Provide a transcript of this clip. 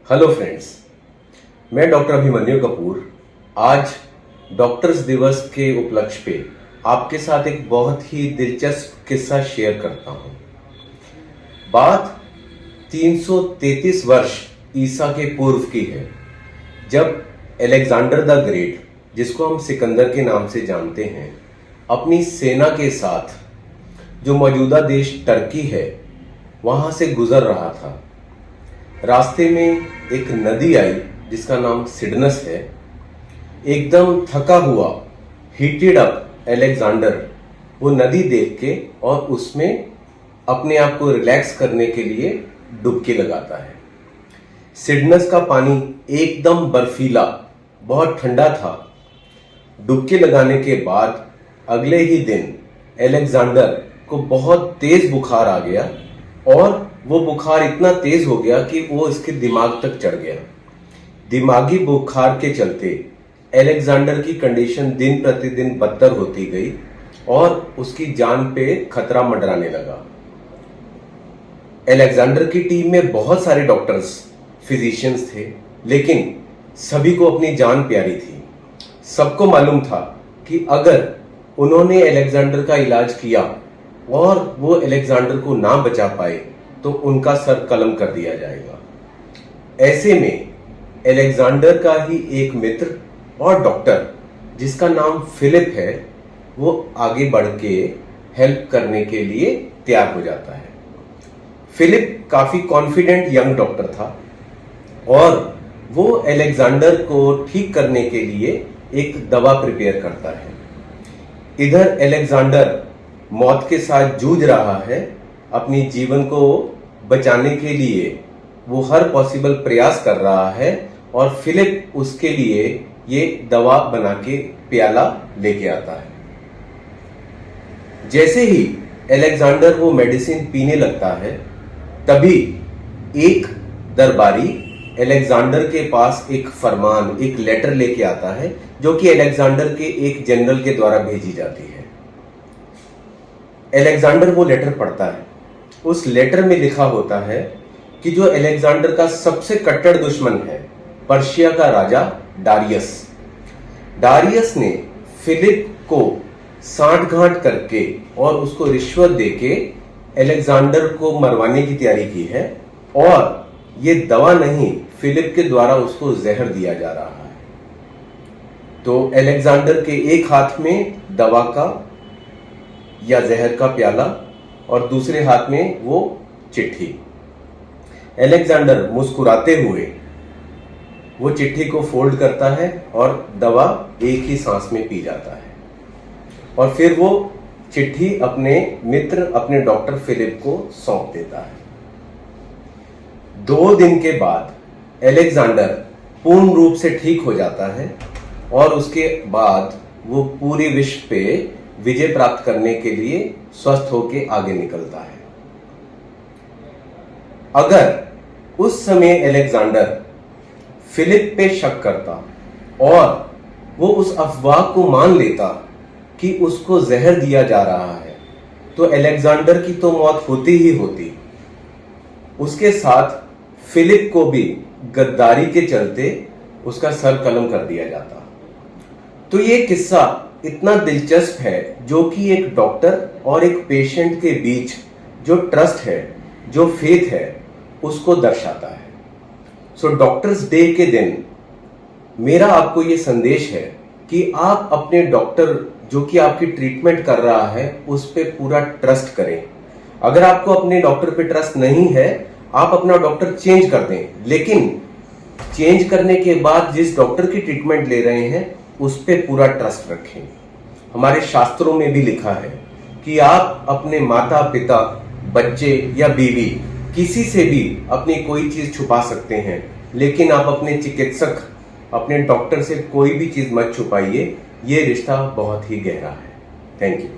Hello friends, मैं doctor Abhimanyu Kapoor आज doctors दिवस के उपलक्ष्य पे आपके साथ एक बहुत ही दिलचस्प किस्सा शेयर करता हूं। बात 333 वर्ष ईसा के पूर्व की है, जब अलेक्जेंडर द ग्रेट, जिसको हम सिकंदर के नाम से जानते हैं, अपनी सेना के साथ जो मौजूदा देश टर्की है वहां से गुजर रहा था। रास्ते में एक नदी आई जिसका नाम सिडनस है। एकदम थका हुआ, हीटेड अप अलेक्जेंडर वो नदी देख के और उसमें अपने आप को रिलैक्स करने के लिए डुबकी लगाता है। सिडनस का पानी एकदम बर्फीला, बहुत ठंडा था। डुबकी लगाने के बाद अगले ही दिन अलेक्जेंडर को बहुत तेज बुखार आ गया और वो बुखार इतना तेज हो गया कि वो इसके दिमाग तक चढ़ गया। दिमागी बुखार के चलते अलेक्जेंडर की कंडीशन दिन प्रतिदिन बदतर होती गई और उसकी जान पे खतरा मंडराने लगा। अलेक्जेंडर की टीम में बहुत सारे डॉक्टर्स, फिजिशियंस थे, लेकिन सभी को अपनी जान प्यारी थी। सबको मालूम था कि अगर उन्होंने अलेक्जेंडर का इलाज किया और वो अलेक्जेंडर को ना बचा पाए तो उनका सर कलम कर दिया जाएगा। ऐसे में अलेक्जेंडर का ही एक मित्र और डॉक्टर, जिसका नाम फिलिप है, वो आगे बढ़ के हेल्प करने के लिए तैयार हो जाता है। फिलिप काफी कॉन्फिडेंट यंग डॉक्टर था और वो अलेक्जेंडर को ठीक करने के लिए एक दवा प्रिपेयर करता है। इधर अलेक्जेंडर मौत के साथ जूझ रहा है। अपनी जीवन को बचाने के लिए वो हर पॉसिबल प्रयास कर रहा है और फिलिप उसके लिए ये दवा बना के प्याला लेके आता है। जैसे ही अलेक्जेंडर वो मेडिसिन पीने लगता है, तभी एक दरबारी अलेक्जेंडर के पास एक फरमान, एक लेटर लेके आता है, जो कि अलेक्जेंडर के एक जनरल के द्वारा भेजी जाती है। अलेक्जेंडर वो लेटर पढ़ता है। उस लेटर में लिखा होता है कि जो अलेक्जेंडर का सबसे कट्टर दुश्मन है, पर्शिया का राजा डारियस ने फिलिप को सांठगांठ करके और उसको रिश्वत देके अलेक्जेंडर को मरवाने की तैयारी की है और ये दवा नहीं, फिलिप के द्वारा उसको जहर दिया जा रहा है। तो अलेक्जेंडर के एक हाथ में दवा का या जहर का प्याला और दूसरे हाथ में वो चिट्ठी। अलेक्जेंडर मुस्कुराते हुए वो चिट्ठी को फोल्ड करता है और दवा एक ही सांस में पी जाता है और फिर वो चिट्ठी अपने मित्र, अपने डॉक्टर फिलिप को सौंप देता है। 2 दिन के बाद अलेक्जेंडर पूर्ण रूप से ठीक हो जाता है और उसके बाद वो पूरे विश्व पे विजय प्राप्त करने के लिए स्वस्थ होकर आगे निकलता है। अगर उस समय अलेक्जेंडर फिलिप पे शक करता और वो उस अफवाह को मान लेता कि उसको जहर दिया जा रहा है, तो अलेक्जेंडर की तो मौत होती ही होती। उसके साथ फिलिप को भी गद्दारी के चलते उसका सर कलम कर दिया जाता। तो ये किस्सा इतना दिलचस्प है, जो कि एक डॉक्टर और एक पेशेंट के बीच जो ट्रस्ट है, जो फेथ है, उसको दर्शाता है। सो डॉक्टर्स डे के दिन मेरा आपको ये संदेश है कि आप अपने डॉक्टर, जो कि आपकी ट्रीटमेंट कर रहा है, उस पर पूरा ट्रस्ट करें। अगर आपको अपने डॉक्टर पे ट्रस्ट नहीं है, आप अपना डॉक्टर चेंज कर दें, लेकिन चेंज करने के बाद जिस डॉक्टर की ट्रीटमेंट ले रहे हैं उस पे पूरा ट्रस्ट रखें। हमारे शास्त्रों में भी लिखा है कि आप अपने माता पिता, बच्चे या बीवी, किसी से भी अपनी कोई चीज छुपा सकते हैं, लेकिन आप अपने चिकित्सक, अपने डॉक्टर से कोई भी चीज मत छुपाइए। ये रिश्ता बहुत ही गहरा है। Thank you.